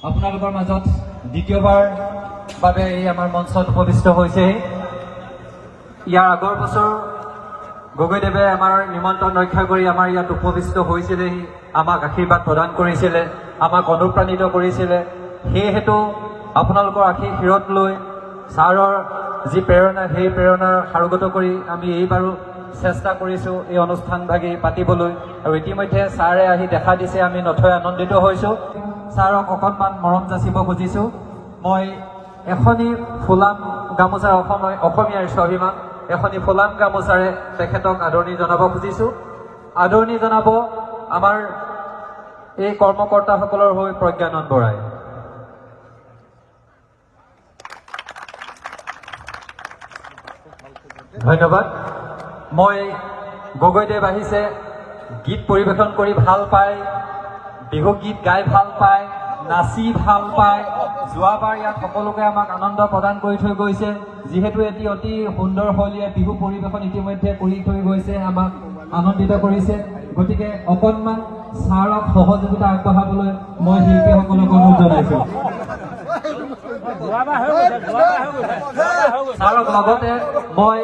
আপোনালোকৰ মাজত দ্বিতীয়বাৰ বাবে এই আমাৰ মঞ্চত উপবিষ্ট হৈছে। ইয়াৰ আগৰ বছৰ গগৈদেৱে আমাৰ নিমন্ত্ৰণ ৰক্ষা কৰি আমাৰ ইয়াত উপবিষ্ট হৈছিলেহি, আমাক আশীৰ্বাদ প্ৰদান কৰিছিলে, আমাক অনুপ্ৰাণিত কৰিছিলে। সেয়েহেতু আপোনালোকৰ আশীষ শিৰত লৈ ছাৰৰ যি প্ৰেৰণা, সেই প্ৰেৰণাৰ সাৰোগত কৰি আমি এইবাৰো চেষ্টা কৰিছোঁ এই অনুষ্ঠানভাগি পাতিবলৈ। আৰু ইতিমধ্যে ছাৰে আহি দেখা দিছে, আমি নথৈ আনন্দিত হৈছোঁ। ছাৰক অকণমান মৰম যাচিব খুজিছোঁ। মই এখনি ফুলাম গামোচাৰ অসমীয়াৰ স্বাভিমান, এখনি ফুলাম গামোচাৰে তেখেতক আদৰণি জনাব খুজিছোঁ। আদৰণি জনাব আমাৰ এই কৰ্মকৰ্তাসকলৰ হৈ প্ৰজ্ঞানন্দ বৰাই। ধন্যবাদ। মই গগৈদেৱ আহিছে, গীত পৰিৱেশন কৰি ভাল পায়, বিহু গীত গাই ভাল পায়, নাচি ভাল পায়। যোৱাবাৰ ইয়াত সকলোকে আমাক আনন্দ প্ৰদান কৰি থৈ গৈছে। যিহেতু এটি অতি সুন্দৰ শৈলীৰে বিহু পৰিৱেশন ইতিমধ্যে কৰি থৈ গৈছে, আমাক আনন্দিত কৰিছে। গতিকে অকণমান ছাৰক সহযোগিতা আগবঢ়াবলৈ মই শিল্পীসকলক অনুৰোধ জনাইছোঁ। ছাৰক লগতে মই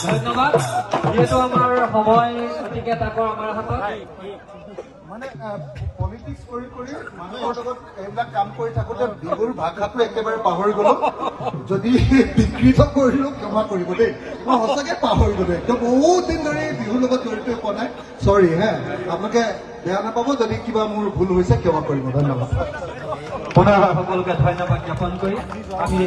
ধন্যবাদ। যিহেতু আমাৰ সময় গতিকে তাকো আমাৰ হাতত মানে পলিটিক্স কৰি মানুহৰ লগত এইবিলাক কাম কৰি থাকোঁতে বিহুৰ ভাষাটো একেবাৰে পাহৰি গলো। যদি বিকৃত কৰিলো ক্ষমা কৰিব দেই, মই সঁচাকে পাহৰি গলো। একদম বহুত দিন ধৰি বিহুৰ লগত জড়িত হোৱা নাই, চৰি হে, আপোনালোকে বেয়া নাপাব যদি কিবা মোৰ ভুল হৈছে, ক্ষমা কৰিব। ধন্যবাদ। পুনৰ সকলোকে ধন্যবাদ জ্ঞাপন কৰি আমি